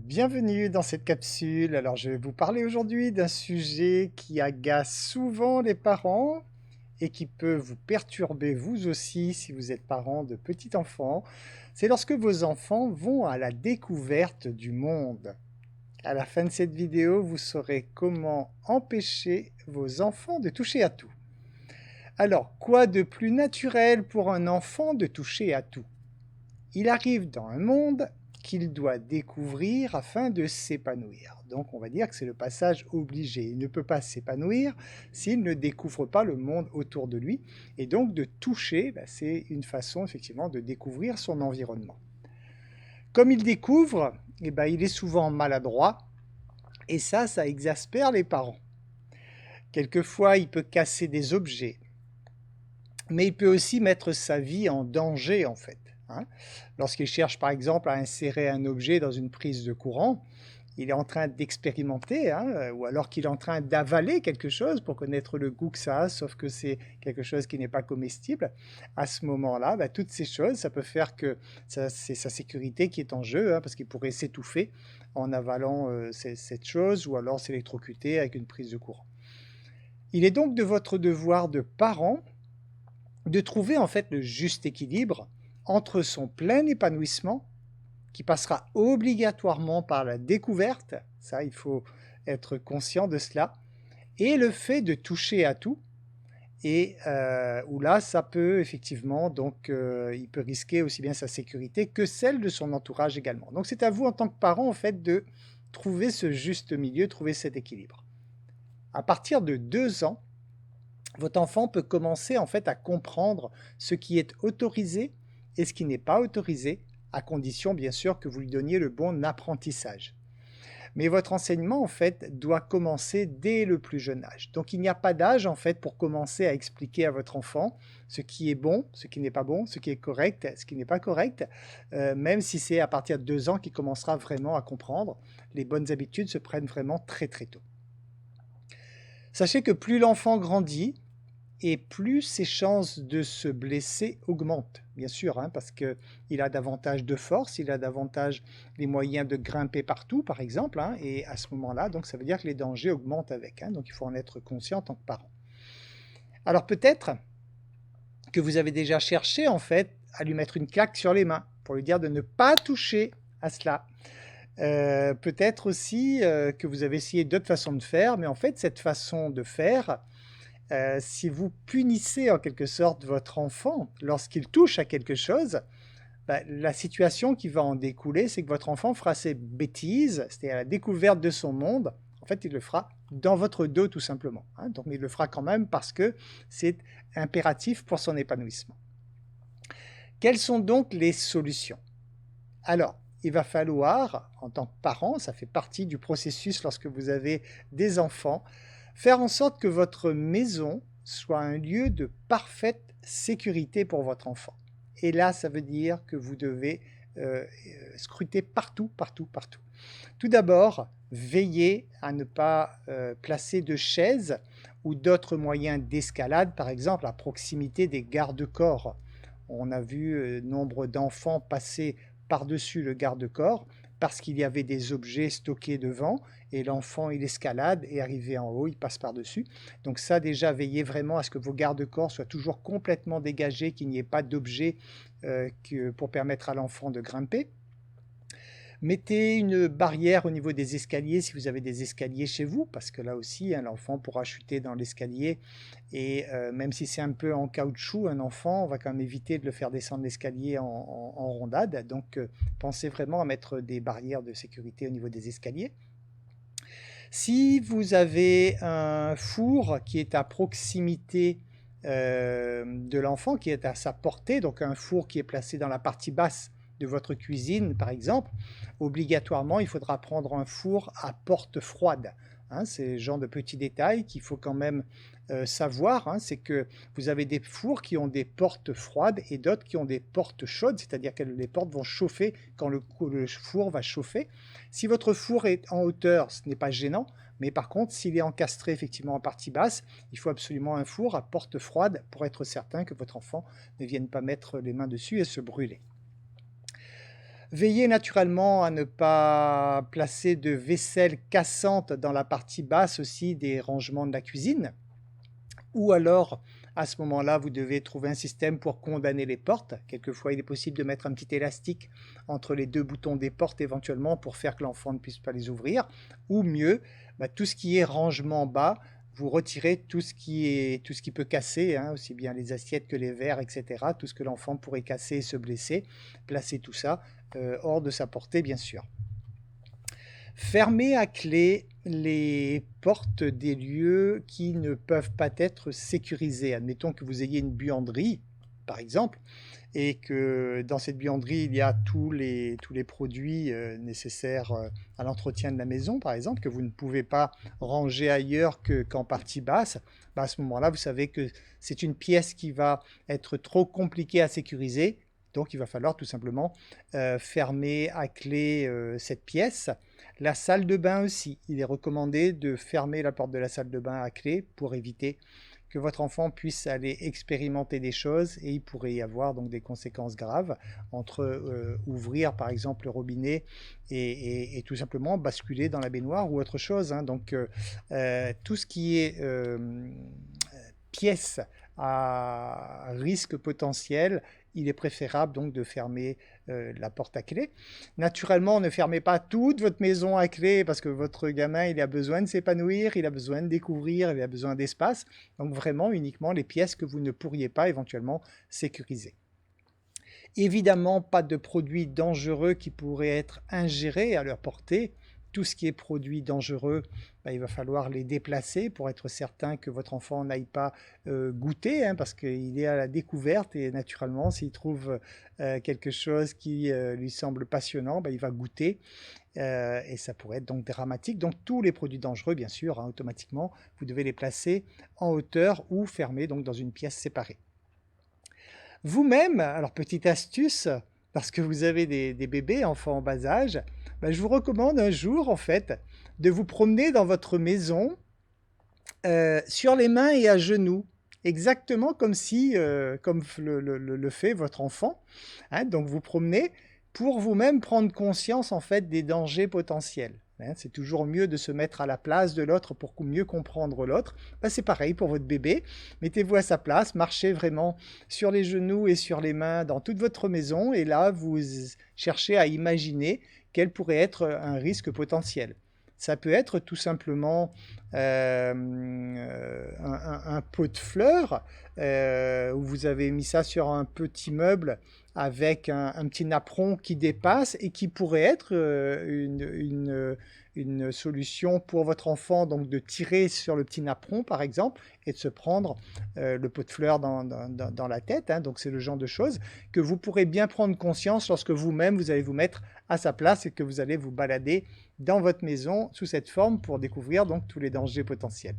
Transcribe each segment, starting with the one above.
Bienvenue dans cette capsule. Alors, je vais vous parler aujourd'hui d'un sujet qui agace souvent les parents et qui peut vous perturber vous aussi si vous êtes parent de petits enfants. C'est lorsque vos enfants vont à la découverte du monde. À la fin de cette vidéo, vous saurez comment empêcher vos enfants de toucher à tout. Alors, quoi de plus naturel pour un enfant de toucher à tout? Il arrive dans un monde qu'il doit découvrir afin de s'épanouir. Donc on va dire que c'est le passage obligé. Il ne peut pas s'épanouir s'il ne découvre pas le monde autour de lui. Et donc de toucher, c'est une façon effectivement de découvrir son environnement. Comme il découvre, il est souvent maladroit et ça exaspère les parents. Quelquefois, il peut casser des objets, mais il peut aussi mettre sa vie en danger en fait. Lorsqu'il cherche par exemple à insérer un objet dans une prise de courant, il est en train d'expérimenter, ou alors qu'il est en train d'avaler quelque chose pour connaître le goût que ça a, sauf que c'est quelque chose qui n'est pas comestible. À ce moment-là, toutes ces choses, ça peut faire que c'est sa sécurité qui est en jeu, parce qu'il pourrait s'étouffer en avalant cette chose, ou alors s'électrocuter avec une prise de courant. Il est donc de votre devoir de parent de trouver en fait le juste équilibre entre son plein épanouissement, qui passera obligatoirement par la découverte, ça il faut être conscient de cela, et le fait de toucher à tout, et où là ça peut effectivement, donc il peut risquer aussi bien sa sécurité que celle de son entourage également. Donc c'est à vous en tant que parent en fait de trouver ce juste milieu, trouver cet équilibre. À partir de 2 ans, votre enfant peut commencer en fait à comprendre ce qui est autorisé et ce qui n'est pas autorisé, à condition bien sûr que vous lui donniez le bon apprentissage. Mais votre enseignement en fait doit commencer dès le plus jeune âge. Donc il n'y a pas d'âge en fait pour commencer à expliquer à votre enfant ce qui est bon, ce qui n'est pas bon, ce qui est correct, ce qui n'est pas correct, même si c'est à partir de 2 ans qu'il commencera vraiment à comprendre. Les bonnes habitudes se prennent vraiment très très tôt. Sachez que plus l'enfant grandit, et plus ses chances de se blesser augmentent, bien sûr, parce qu'il a davantage de force, il a davantage les moyens de grimper partout, par exemple, et à ce moment-là, donc ça veut dire que les dangers augmentent avec, donc il faut en être conscient en tant que parent. Alors peut-être que vous avez déjà cherché, en fait, à lui mettre une claque sur les mains, pour lui dire de ne pas toucher à cela. Peut-être aussi que vous avez essayé d'autres façons de faire, mais en fait, cette façon de faire, si vous punissez en quelque sorte votre enfant lorsqu'il touche à quelque chose, la situation qui va en découler, c'est que votre enfant fera ses bêtises, c'est-à-dire la découverte de son monde. En fait, il le fera dans votre dos tout simplement. Donc, il le fera quand même parce que c'est impératif pour son épanouissement. Quelles sont donc les solutions? Alors, il va falloir, en tant que parent, ça fait partie du processus lorsque vous avez des enfants, faire en sorte que votre maison soit un lieu de parfaite sécurité pour votre enfant. Et là, ça veut dire que vous devez scruter partout, partout, partout. Tout d'abord, veillez à ne pas placer de chaises ou d'autres moyens d'escalade, par exemple à proximité des garde-corps. On a vu nombre d'enfants passer par-dessus le garde-corps parce qu'il y avait des objets stockés devant et l'enfant il escalade et arrivé en haut il passe par-dessus. Donc ça déjà, veillez vraiment à ce que vos garde-corps soient toujours complètement dégagés, qu'il n'y ait pas d'objets pour permettre à l'enfant de grimper. Mettez une barrière au niveau des escaliers si vous avez des escaliers chez vous, parce que là aussi, l'enfant pourra chuter dans l'escalier. Et même si c'est un peu en caoutchouc, un enfant, on va quand même éviter de le faire descendre l'escalier en rondade. Donc, pensez vraiment à mettre des barrières de sécurité au niveau des escaliers. Si vous avez un four qui est à proximité de l'enfant, qui est à sa portée, donc un four qui est placé dans la partie basse de votre cuisine, par exemple, obligatoirement, il faudra prendre un four à porte froide. C'est le genre de petits détails qu'il faut quand même savoir. C'est que vous avez des fours qui ont des portes froides et d'autres qui ont des portes chaudes, c'est-à-dire que les portes vont chauffer quand le four va chauffer. Si votre four est en hauteur, ce n'est pas gênant, mais par contre, s'il est encastré effectivement en partie basse, il faut absolument un four à porte froide pour être certain que votre enfant ne vienne pas mettre les mains dessus et se brûler. Veillez naturellement à ne pas placer de vaisselle cassante dans la partie basse aussi des rangements de la cuisine. Ou alors, à ce moment-là, vous devez trouver un système pour condamner les portes. Quelquefois, il est possible de mettre un petit élastique entre les deux boutons des portes éventuellement pour faire que l'enfant ne puisse pas les ouvrir. Ou mieux, tout ce qui est rangement bas, vous retirez tout ce qui peut casser, hein, aussi bien les assiettes que les verres, etc. Tout ce que l'enfant pourrait casser et se blesser. Placez tout ça hors de sa portée, bien sûr. Fermez à clé les portes des lieux qui ne peuvent pas être sécurisés. Admettons que vous ayez une buanderie, par exemple, et que dans cette buanderie, il y a tous les produits nécessaires à l'entretien de la maison, par exemple, que vous ne pouvez pas ranger ailleurs qu'en partie basse. À ce moment-là, vous savez que c'est une pièce qui va être trop compliquée à sécuriser. Donc, il va falloir tout simplement fermer à clé cette pièce. La salle de bain aussi. Il est recommandé de fermer la porte de la salle de bain à clé pour éviter que votre enfant puisse aller expérimenter des choses et il pourrait y avoir donc des conséquences graves entre ouvrir par exemple le robinet et tout simplement basculer dans la baignoire ou autre chose. Hein. Donc tout ce qui est pièce à risque potentiel, il est préférable donc de fermer la porte à clé. Naturellement, ne fermez pas toute votre maison à clé parce que votre gamin, il a besoin de s'épanouir, il a besoin de découvrir, il a besoin d'espace. Donc vraiment uniquement les pièces que vous ne pourriez pas éventuellement sécuriser. Évidemment, pas de produits dangereux qui pourraient être ingérés à leur portée. Tout ce qui est produit dangereux, il va falloir les déplacer pour être certain que votre enfant n'aille pas goûter, hein, parce qu'il est à la découverte et naturellement, s'il trouve quelque chose qui lui semble passionnant, il va goûter et ça pourrait être donc dramatique. Donc tous les produits dangereux, bien sûr, hein, automatiquement, vous devez les placer en hauteur ou fermés donc dans une pièce séparée. Vous-même, alors petite astuce, parce que vous avez des bébés, enfants en bas âge, je vous recommande un jour, en fait, de vous promener dans votre maison sur les mains et à genoux, exactement comme si, comme le fait votre enfant. Hein, donc vous promenez pour vous-même prendre conscience, en fait, des dangers potentiels. Hein, c'est toujours mieux de se mettre à la place de l'autre pour mieux comprendre l'autre. C'est pareil pour votre bébé. Mettez-vous à sa place, marchez vraiment sur les genoux et sur les mains dans toute votre maison et là, vous cherchez à imaginer quel pourrait être un risque potentiel. Ça peut être tout simplement un pot de fleurs où vous avez mis ça sur un petit meuble avec un petit napperon qui dépasse et qui pourrait être une solution pour votre enfant, donc de tirer sur le petit napperon par exemple et de se prendre le pot de fleurs dans la tête. Hein. Donc c'est le genre de choses que vous pourrez bien prendre conscience lorsque vous-même vous allez vous mettre à sa place et que vous allez vous balader dans votre maison sous cette forme pour découvrir donc tous les dangers potentiels.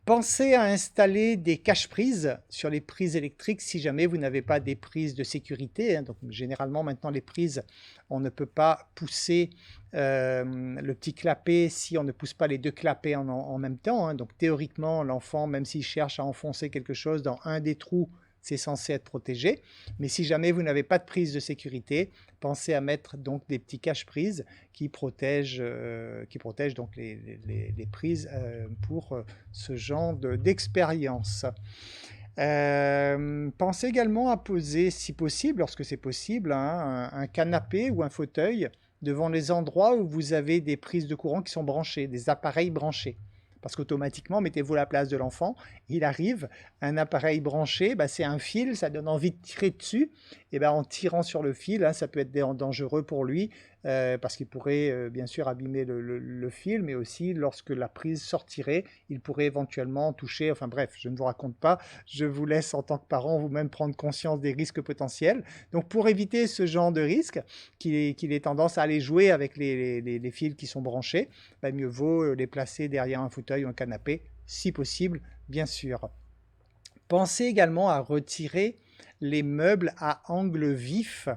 Pensez à installer des cache-prises sur les prises électriques si jamais vous n'avez pas des prises de sécurité. Hein. Donc, généralement, maintenant, les prises, on ne peut pas pousser le petit clapet si on ne pousse pas les deux clapets en même temps. Hein. Donc, théoriquement, l'enfant, même s'il cherche à enfoncer quelque chose dans un des trous, c'est censé être protégé. Mais si jamais vous n'avez pas de prise de sécurité, pensez à mettre donc des petits cache-prises qui protègent donc les prises pour ce genre d'expérience. Pensez également à poser, si possible, lorsque c'est possible, hein, un canapé ou un fauteuil devant les endroits où vous avez des prises de courant qui sont branchées, des appareils branchés. Parce qu'automatiquement, mettez-vous à la place de l'enfant, il arrive, un appareil branché, c'est un fil, ça donne envie de tirer dessus, et en tirant sur le fil, hein, ça peut être dangereux pour lui, parce qu'il pourrait bien sûr abîmer le fil, mais aussi lorsque la prise sortirait, il pourrait éventuellement toucher, enfin bref, je ne vous raconte pas, je vous laisse en tant que parent vous-même prendre conscience des risques potentiels. Donc pour éviter ce genre de risque, qu'il ait tendance à aller jouer avec les fils qui sont branchés, mieux vaut les placer derrière un fauteuil ou un canapé, si possible, bien sûr. Pensez également à retirer les meubles à angle vif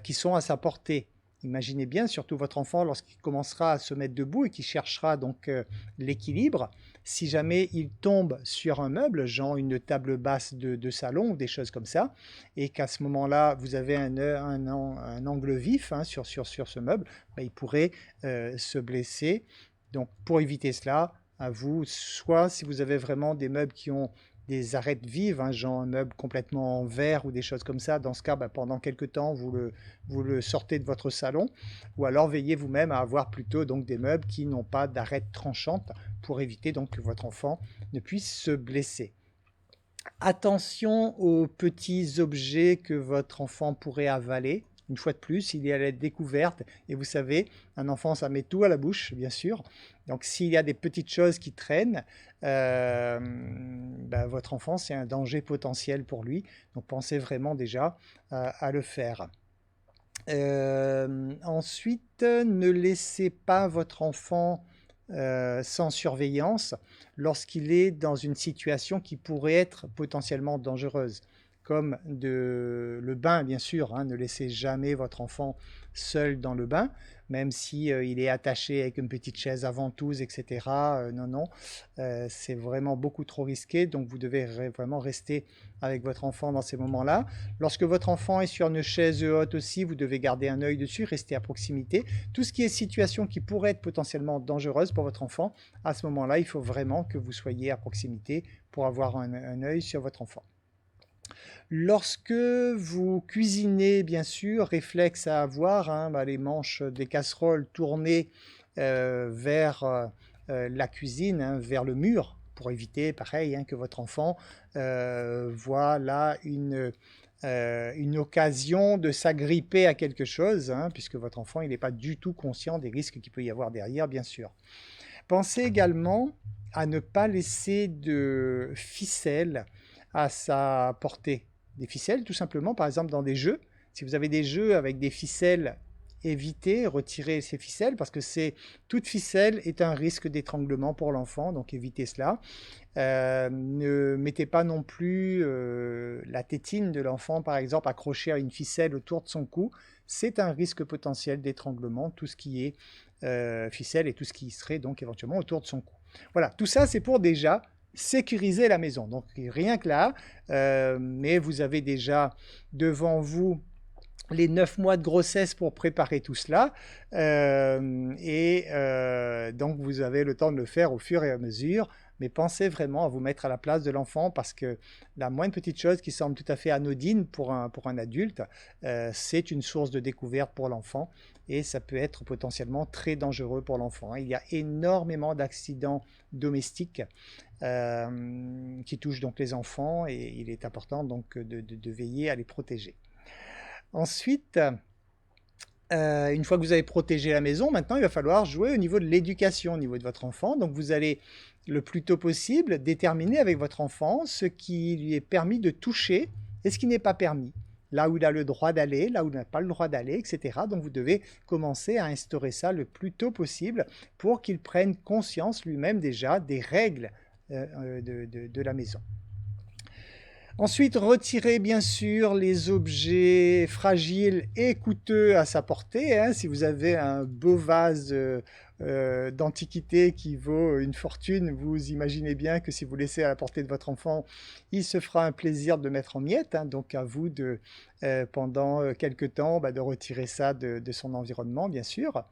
qui sont à sa portée. Imaginez bien, surtout votre enfant, lorsqu'il commencera à se mettre debout et qu'il cherchera donc l'équilibre, si jamais il tombe sur un meuble, genre une table basse de salon, des choses comme ça, et qu'à ce moment-là, vous avez un angle vif hein, sur ce meuble, bah, il pourrait se blesser. Donc pour éviter cela, à vous, soit si vous avez vraiment des meubles qui ont des arêtes vives, hein, genre un meuble complètement en verre ou des choses comme ça, dans ce cas, bah, pendant quelques temps, vous le sortez de votre salon, ou alors veillez vous-même à avoir plutôt donc, des meubles qui n'ont pas d'arêtes tranchantes pour éviter donc, que votre enfant ne puisse se blesser. Attention aux petits objets que votre enfant pourrait avaler. Une fois de plus, il y a la découverte. Et vous savez, un enfant, ça met tout à la bouche, bien sûr. Donc, s'il y a des petites choses qui traînent, ben, votre enfant, c'est un danger potentiel pour lui. Donc, pensez vraiment déjà à le faire. Ensuite, ne laissez pas votre enfant sans surveillance lorsqu'il est dans une situation qui pourrait être potentiellement dangereuse, comme le bain, bien sûr. Hein, ne laissez jamais votre enfant seul dans le bain, même si il est attaché avec une petite chaise à ventouse, etc. Non, non, c'est vraiment beaucoup trop risqué, donc vous devez vraiment rester avec votre enfant dans ces moments-là. Lorsque votre enfant est sur une chaise haute aussi, vous devez garder un œil dessus, rester à proximité. Tout ce qui est situation qui pourrait être potentiellement dangereuse pour votre enfant, à ce moment-là, il faut vraiment que vous soyez à proximité pour avoir un œil sur votre enfant. Lorsque vous cuisinez, bien sûr, réflexe à avoir, hein, bah, les manches des casseroles tournées vers la cuisine, hein, vers le mur, pour éviter, pareil, hein, que votre enfant voit là une occasion de s'agripper à quelque chose, hein, puisque votre enfant il n'est pas du tout conscient des risques qu'il peut y avoir derrière, bien sûr. Pensez également à ne pas laisser de ficelles à sa portée. Des ficelles, tout simplement, par exemple dans des jeux. Si vous avez des jeux avec des ficelles, évitez, retirez ces ficelles parce que toute ficelle est un risque d'étranglement pour l'enfant, donc évitez cela. Ne mettez pas non plus la tétine de l'enfant, par exemple, accrochée à une ficelle autour de son cou. C'est un risque potentiel d'étranglement, tout ce qui est ficelle et tout ce qui serait donc éventuellement autour de son cou. Voilà, tout ça c'est pour déjà sécuriser la maison. Donc rien que là, mais vous avez déjà devant vous les 9 mois de grossesse pour préparer tout cela. Donc vous avez le temps de le faire au fur et à mesure. Mais pensez vraiment à vous mettre à la place de l'enfant parce que la moindre petite chose qui semble tout à fait anodine pour un adulte, c'est une source de découverte pour l'enfant et ça peut être potentiellement très dangereux pour l'enfant. Il y a énormément d'accidents domestiques qui touchent donc les enfants et il est important donc de veiller à les protéger. Ensuite, une fois que vous avez protégé la maison, maintenant il va falloir jouer au niveau de l'éducation, au niveau de votre enfant. Donc vous allez le plus tôt possible déterminer avec votre enfant ce qui lui est permis de toucher et ce qui n'est pas permis. Là où il a le droit d'aller, là où il n'a pas le droit d'aller, etc. Donc vous devez commencer à instaurer ça le plus tôt possible pour qu'il prenne conscience lui-même déjà des règles de la maison. Ensuite, retirez bien sûr les objets fragiles et coûteux à sa portée. Hein. Si vous avez un beau vase d'antiquité qui vaut une fortune, vous imaginez bien que si vous laissez à la portée de votre enfant, il se fera un plaisir de le mettre en miettes. Hein. Donc à vous pendant quelques temps, de retirer ça de son environnement, bien sûr.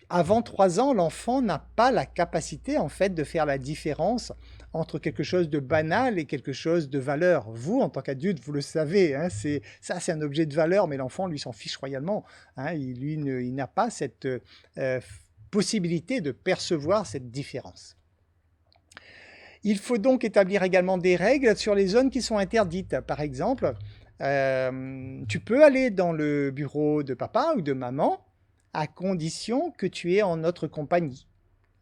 Avant 3 ans, l'enfant n'a pas la capacité en fait de faire la différence entre quelque chose de banal et quelque chose de valeur. Vous, en tant qu'adulte, vous le savez, hein, c'est un objet de valeur, mais l'enfant, lui, s'en fiche royalement. Hein, il n'a pas cette possibilité de percevoir cette différence. Il faut donc établir également des règles sur les zones qui sont interdites. Par exemple, tu peux aller dans le bureau de papa ou de maman à condition que tu es en notre compagnie.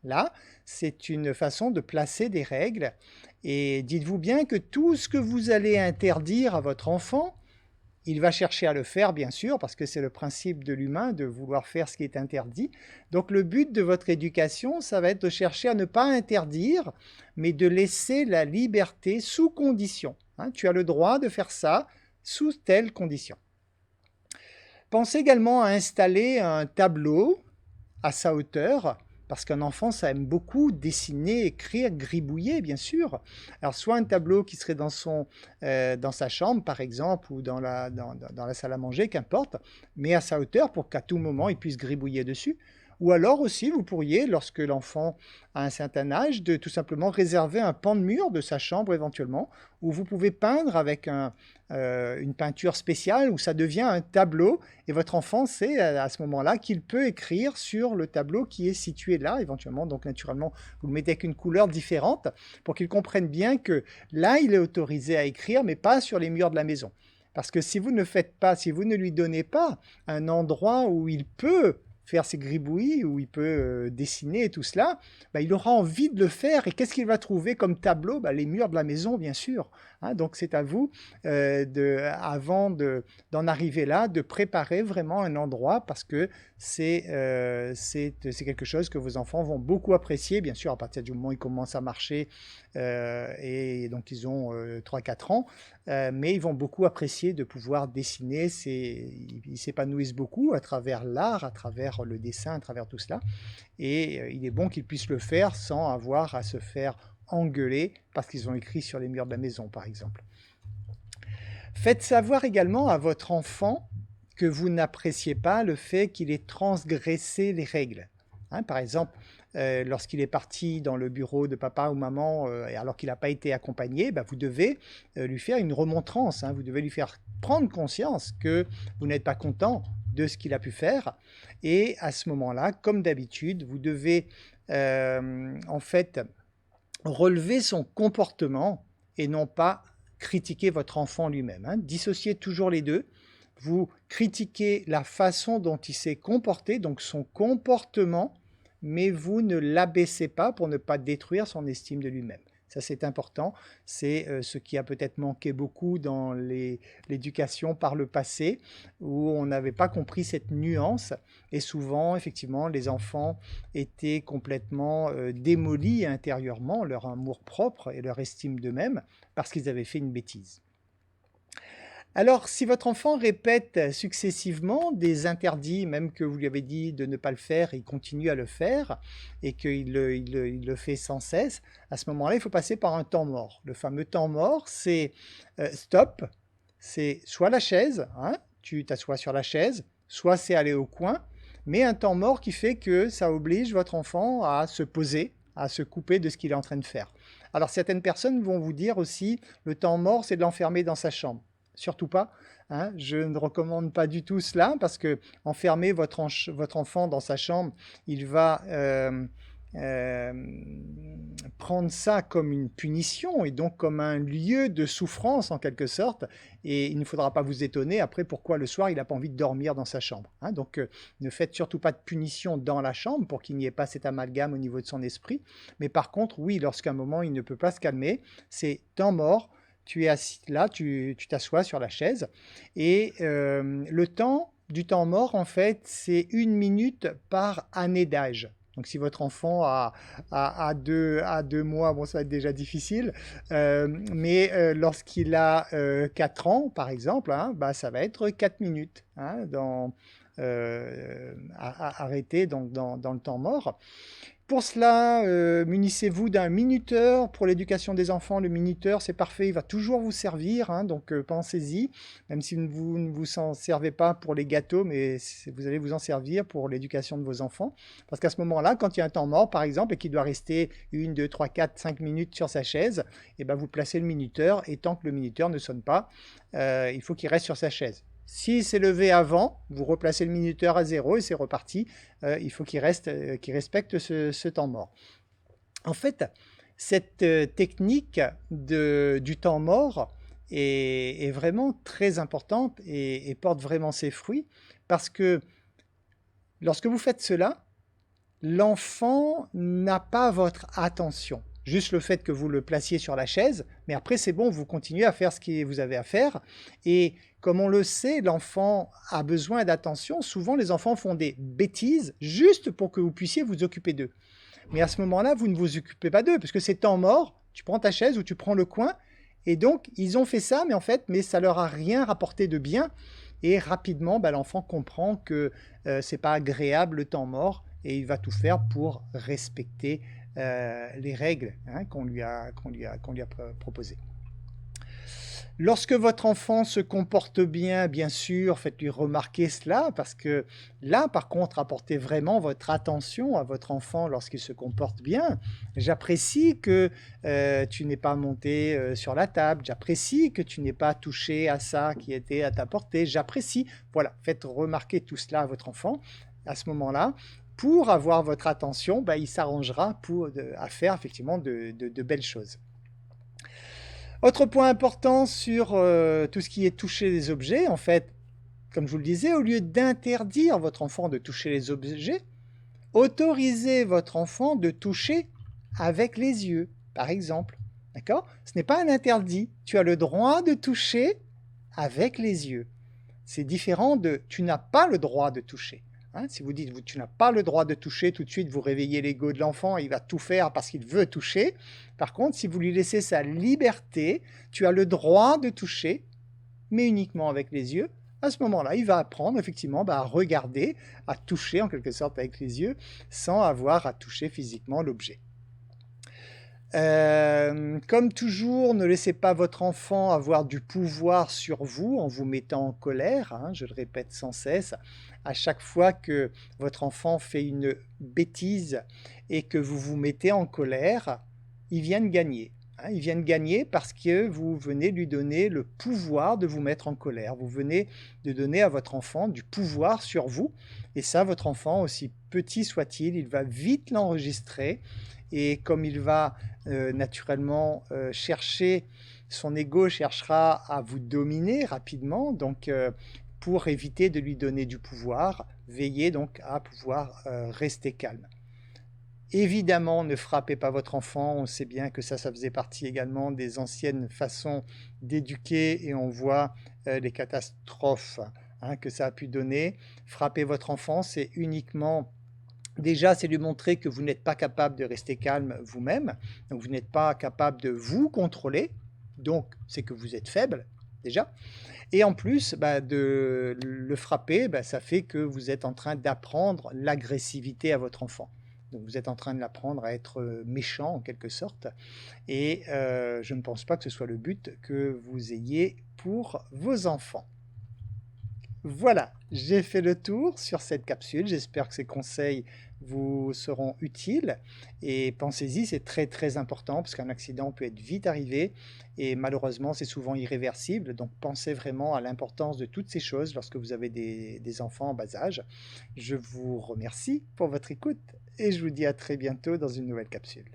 Là, c'est une façon de placer des règles. Et dites-vous bien que tout ce que vous allez interdire à votre enfant, il va chercher à le faire, bien sûr, parce que c'est le principe de l'humain de vouloir faire ce qui est interdit. Donc le but de votre éducation, ça va être de chercher à ne pas interdire, mais de laisser la liberté sous condition. Hein, tu as le droit de faire ça sous telle condition. Pensez également à installer un tableau à sa hauteur parce qu'un enfant, ça aime beaucoup dessiner, écrire, gribouiller, bien sûr. Alors, soit un tableau qui serait dans sa chambre, par exemple, ou dans la salle à manger, qu'importe, mais à sa hauteur pour qu'à tout moment, il puisse gribouiller dessus. Ou alors aussi, vous pourriez, lorsque l'enfant a un certain âge, de tout simplement réserver un pan de mur de sa chambre éventuellement, où vous pouvez peindre avec une peinture spéciale, où ça devient un tableau, et votre enfant sait à ce moment-là qu'il peut écrire sur le tableau qui est situé là, éventuellement. Donc naturellement, vous le mettez avec une couleur différente, pour qu'il comprenne bien que là, il est autorisé à écrire, mais pas sur les murs de la maison. Parce que si vous ne faites pas, si vous ne lui donnez pas un endroit où il peut faire ses gribouillis, où il peut dessiner et tout cela, bah, il aura envie de le faire. Et qu'est-ce qu'il va trouver comme tableau? Bah, les murs de la maison, bien sûr. Hein, donc c'est à vous, avant d'en arriver là, de préparer vraiment un endroit, parce que c'est quelque chose que vos enfants vont beaucoup apprécier, bien sûr, à partir du moment où ils commencent à marcher, et donc ils ont 3-4 ans, mais ils vont beaucoup apprécier de pouvoir dessiner. Ils s'épanouissent beaucoup à travers l'art, à travers le dessin, à travers tout cela. Et il est bon qu'ils puissent le faire sans avoir à se faire engueuler parce qu'ils ont écrit sur les murs de la maison, par exemple. Faites savoir également à votre enfant que vous n'appréciez pas le fait qu'il ait transgressé les règles. Hein, par exemple, lorsqu'il est parti dans le bureau de papa ou maman, alors qu'il n'a pas été accompagné, bah, vous devez lui faire une remontrance. Hein, vous devez lui faire prendre conscience que vous n'êtes pas content de ce qu'il a pu faire. Et à ce moment-là, comme d'habitude, vous devez en fait relever son comportement et non pas critiquer votre enfant lui-même. Hein. Dissociez toujours les deux. Vous critiquez la façon dont il s'est comporté, donc son comportement, mais vous ne l'abaissez pas pour ne pas détruire son estime de lui-même. Ça, c'est important. C'est ce qui a peut-être manqué beaucoup dans l'éducation par le passé, où on n'avait pas compris cette nuance. Et souvent, effectivement, les enfants étaient complètement démolis intérieurement, leur amour-propre et leur estime d'eux-mêmes, parce qu'ils avaient fait une bêtise. Alors, si votre enfant répète successivement des interdits, même que vous lui avez dit de ne pas le faire, il continue à le faire, et qu'il le fait sans cesse, à ce moment-là, il faut passer par un temps mort. Le fameux temps mort, c'est stop, c'est soit la chaise, hein, tu t'assois sur la chaise, soit c'est aller au coin, mais un temps mort qui fait que ça oblige votre enfant à se poser, à se couper de ce qu'il est en train de faire. Alors, certaines personnes vont vous dire aussi, le temps mort, c'est de l'enfermer dans sa chambre. Surtout pas, hein. Je ne recommande pas du tout cela, parce que enfermer votre enfant dans sa chambre, il va prendre ça comme une punition et donc comme un lieu de souffrance en quelque sorte, et il ne faudra pas vous étonner après pourquoi le soir il n'a pas envie de dormir dans sa chambre. Hein. Donc ne faites surtout pas de punition dans la chambre pour qu'il n'y ait pas cet amalgame au niveau de son esprit, mais par contre oui, lorsqu'à un moment il ne peut pas se calmer, c'est temps mort. Tu es assis là, tu t'assois sur la chaise, et le temps du temps mort, en fait, c'est 1 minute par année d'âge. Donc si votre enfant a 2 mois, bon, ça va être déjà difficile, mais lorsqu'il a 4 ans, par exemple, hein, bah, ça va être 4 minutes hein, arrêté donc, dans le temps mort. Pour cela, munissez-vous d'un minuteur. Pour l'éducation des enfants, le minuteur, c'est parfait, il va toujours vous servir, hein, donc pensez-y, même si vous ne vous en servez pas pour les gâteaux, mais vous allez vous en servir pour l'éducation de vos enfants. Parce qu'à ce moment-là, quand il y a un temps mort, par exemple, et qu'il doit rester 1, 2, 3, 4, 5 minutes sur sa chaise, et ben vous placez le minuteur, et tant que le minuteur ne sonne pas, il faut qu'il reste sur sa chaise. S'il s'est levé avant, vous replacez le minuteur à 0 et c'est reparti. Il faut qu'il respecte ce temps mort. En fait, cette technique du temps mort est vraiment très importante et porte vraiment ses fruits, parce que lorsque vous faites cela, l'enfant n'a pas votre attention. Juste le fait que vous le placiez sur la chaise, mais après c'est bon, vous continuez à faire ce que vous avez à faire. Et comme on le sait, l'enfant a besoin d'attention. Souvent, les enfants font des bêtises juste pour que vous puissiez vous occuper d'eux. Mais à ce moment-là, vous ne vous occupez pas d'eux, parce que c'est temps mort, tu prends ta chaise ou tu prends le coin, et donc ils ont fait ça, mais ça leur a rien rapporté de bien. Et rapidement, bah, l'enfant comprend que c'est pas agréable le temps mort, et il va tout faire pour respecter les règles qu'on lui a proposées. Lorsque votre enfant se comporte bien, bien sûr, faites-lui remarquer cela, parce que là, par contre, apportez vraiment votre attention à votre enfant lorsqu'il se comporte bien. J'apprécie que tu n'aies pas monté sur la table, j'apprécie que tu n'aies pas touché à ça qui était à ta portée, j'apprécie. Voilà, faites remarquer tout cela à votre enfant à ce moment-là. Pour avoir votre attention, il s'arrangera à faire effectivement de belles choses. Autre point important sur tout ce qui est toucher les objets, en fait, comme je vous le disais, au lieu d'interdire votre enfant de toucher les objets, autorisez votre enfant de toucher avec les yeux, par exemple. D'accord? Ce n'est pas un interdit. Tu as le droit de toucher avec les yeux. C'est différent de tu n'as pas le droit de toucher. Si vous dites tu n'as pas le droit de toucher, tout de suite vous réveillez l'ego de l'enfant, il va tout faire parce qu'il veut toucher. Par contre, si vous lui laissez sa liberté, tu as le droit de toucher, mais uniquement avec les yeux. À ce moment-là, il va apprendre effectivement à regarder, à toucher en quelque sorte avec les yeux, sans avoir à toucher physiquement l'objet. Comme toujours, ne laissez pas votre enfant avoir du pouvoir sur vous en vous mettant en colère, je le répète sans cesse. À chaque fois que votre enfant fait une bêtise et que vous vous mettez en colère, ils viennent gagner. Ils viennent gagner parce que vous venez lui donner le pouvoir de vous mettre en colère. Vous venez de donner à votre enfant du pouvoir sur vous. Et ça, votre enfant, aussi petit soit-il, il va vite l'enregistrer. Et comme il va naturellement chercher, son ego cherchera à vous dominer rapidement. Donc, pour éviter de lui donner du pouvoir, veillez donc à pouvoir rester calme. Évidemment, ne frappez pas votre enfant, on sait bien que ça faisait partie également des anciennes façons d'éduquer et on voit les catastrophes que ça a pu donner. Frapper votre enfant, c'est uniquement, déjà, c'est lui montrer que vous n'êtes pas capable de rester calme vous-même, donc vous n'êtes pas capable de vous contrôler, donc c'est que vous êtes faible déjà. Et en plus, de le frapper, ça fait que vous êtes en train d'apprendre l'agressivité à votre enfant. Donc vous êtes en train de l'apprendre à être méchant en quelque sorte. Et je ne pense pas que ce soit le but que vous ayez pour vos enfants. Voilà, j'ai fait le tour sur cette capsule. J'espère que ces conseils vous seront utiles. Et pensez-y, c'est très très important parce qu'un accident peut être vite arrivé et malheureusement c'est souvent irréversible. Donc pensez vraiment à l'importance de toutes ces choses lorsque vous avez des enfants en bas âge. Je vous remercie pour votre écoute et je vous dis à très bientôt dans une nouvelle capsule.